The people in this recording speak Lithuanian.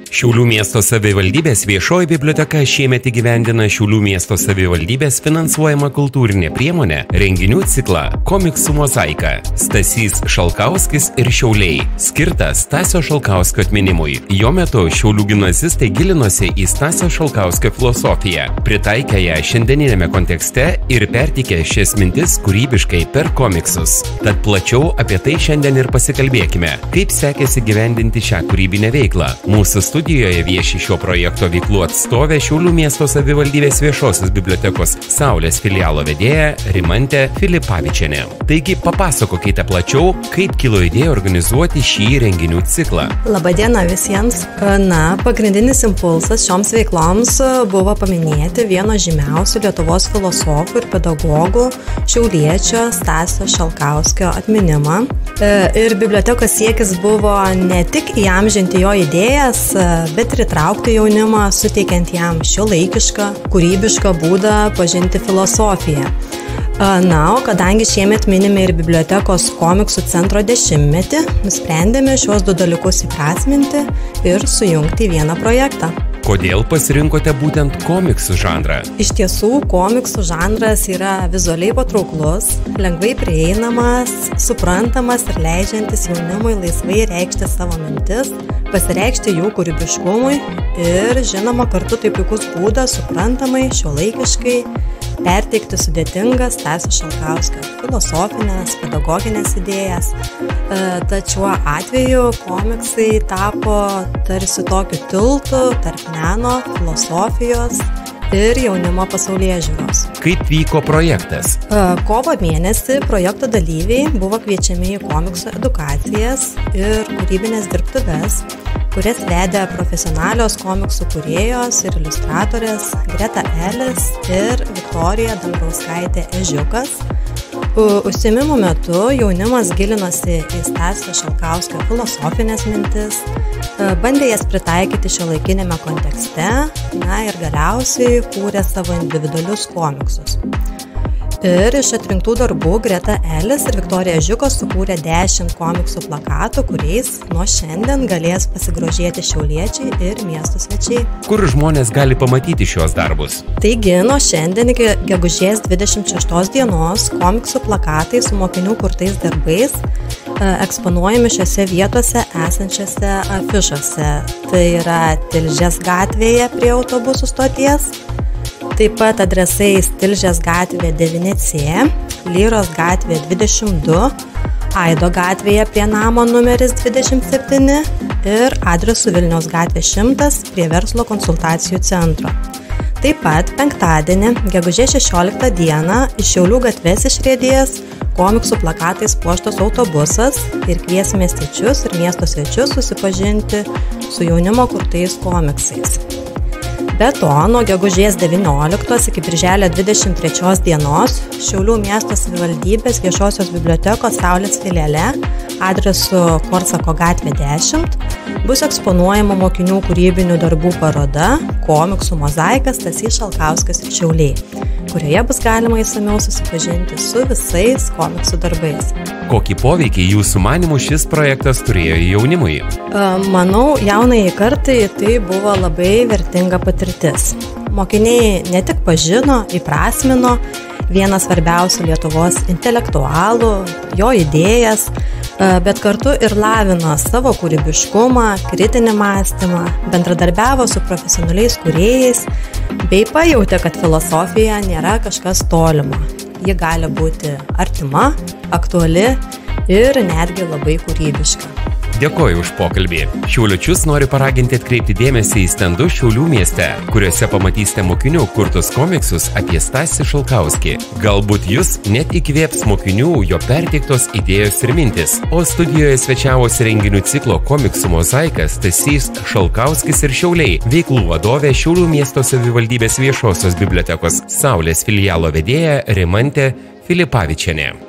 Šiaulių miesto savivaldybės viešoji biblioteka šiemet įgyvendina Šiaulių miesto savivaldybės finansuojamą kultūrinę priemonę renginių ciklą Komiksų mozaika Stasys Šalkauskis ir Šiauliai, skirtą Stasio Šalkauskio atminimui. Jo metu Šiaulių gimnazistai gilinosi į Stasio Šalkauskio filosofiją, pritaikė ją šiandieninėme kontekste ir perteikė šias mintis kūrybiškai per komiksus. Tad plačiau apie tai šiandien ir pasikalbėkime, kaip sekėsi gyvendinti šią kūrybinę veiklą. Mūsų studijoje vieši šio projekto veiklų atstovė Šiaulių miesto savivaldybės viešosios bibliotekos Saulės filialo vedėja Rimantė Filipavičienė. Taigi papasakokite plačiau, kaip kilo idėja organizuoti šį renginių ciklą. Labadiena visiems. Pagrindinis impulsas šioms veikloms buvo paminėti vieno žymiausių Lietuvos filosofų ir pedagogų šiauliečio Stasio Šalkauskio atminimą. Ir bibliotekos siekis buvo ne tik įamžinti jo idėjas, bet ir įtraukti jaunimą, suteikiant jam šiuolaikišką, kūrybišką būdą pažinti filosofiją. O kadangi šiemet minime ir bibliotekos komiksų centro 10-metį, nusprendėme šiuos du dalykus įprasminti ir sujungti į vieną projektą. Kodėl pasirinkote būtent komiksų žanrą? Iš tiesų, komiksų žanras yra vizualiai patrauklus, lengvai prieinamas, suprantamas ir leidžiantis jaunimui laisvai reikšti savo mintis, pasireikšti jų kūrybiškumui ir, žinoma, kartu tai puikus būdas suprantamai, šiuolaikiškai perteikti sudėtingas Stasio Šalkauskio filosofinės, pedagoginės idėjas. Tačiau atveju komiksai tapo tarsi tokiu tiltu tarp meno, filosofijos ir jaunimo pasaulėžiūros. Kaip vyko projektas? Kovo mėnesį projekto dalyviai buvo kviečiami į komiksų edukacijas ir kūrybinės dirbtuves, kurias vedė profesionalios komiksų kūrėjos ir iliustratorės Greta Elis ir Viktorija Dambrauskaitė Ežiukas. Užsiėmimų metu jaunimas gilinosi į Stasio Šalkauskio filosofinės mintis, bandė jas pritaikyti šiuolaikinėme kontekste, ir galiausiai kūrė savo individualius komiksus. Ir iš atrinktų darbų Greta Elis ir Viktorija Ežiukas sukūrė 10 komiksų plakatų, kuriais nuo šiandien galės pasigrožėti šiauliečiai ir miesto svečiai. Kur žmonės gali pamatyti šios darbus? Taigi, nuo šiandien iki gegužės 26 dienos komiksų plakatai su mokinių kurtais darbais eksponuojami šiose vietose esančiose afišose. Tai yra Tilžės gatvėje prie autobusų stoties, taip pat adresais Tilžės gatvė 9C, Lyros gatvė 22, Aido gatvėje prie namo numeris 27 ir adresu Vilniaus gatvė 100 prie verslo konsultacijų centro. Taip pat penktadienį, gegužės 16 dieną, iš Šiaulių gatves išriedės komiksų plakatais puoštas autobusas ir kvies miestiečius ir miesto svečius susipažinti su jaunimo kurtais komiksais. Be to, nuo gegužės 19 iki birželio 23 dienos Šiaulių miesto savivaldybės viešosios bibliotekos Saulės filiale adresu Korsako gatvė 10 bus eksponuojama mokinių kūrybinių darbų paroda Komiksų mozaika Stasys Šalkauskas ir Šiauliai, kurioje bus galima išsamiau susipažinti su visais komiksų darbais. Kokį poveikį jūsų manymu šis projektas turėjo jaunimui? Manau, jaunajai kartai tai buvo labai vertinga patirtis. Mokiniai ne tik pažino, įprasmino vieną svarbiausių Lietuvos intelektualų, jo idėjas, bet kartu ir lavino savo kūrybiškumą, kritinį mąstymą, bendradarbiavo su profesionaliais kūrėjais, bei pajautė, kad filosofija nėra kažkas tolimo. Ji gali būti artima, aktuali ir netgi labai kūrybiška. Dėkoju už pokalbį. Šiauliečius noriu paraginti atkreipti dėmesį į stendus Šiaulių mieste, kuriuose pamatysite mokinių kurtus komiksus apie Stasį Šalkauskį. Galbūt jūs net įkvėps mokinių jo perteiktos idėjos ir mintis. O studijoje svečiavosi renginių ciklo Komiksų mozaika Stasys Šalkauskis ir Šiauliai, veiklų vadovė Šiaulių miesto savivaldybės viešosios bibliotekos Saulės filialo vedėja Rimantė Filipavičienė.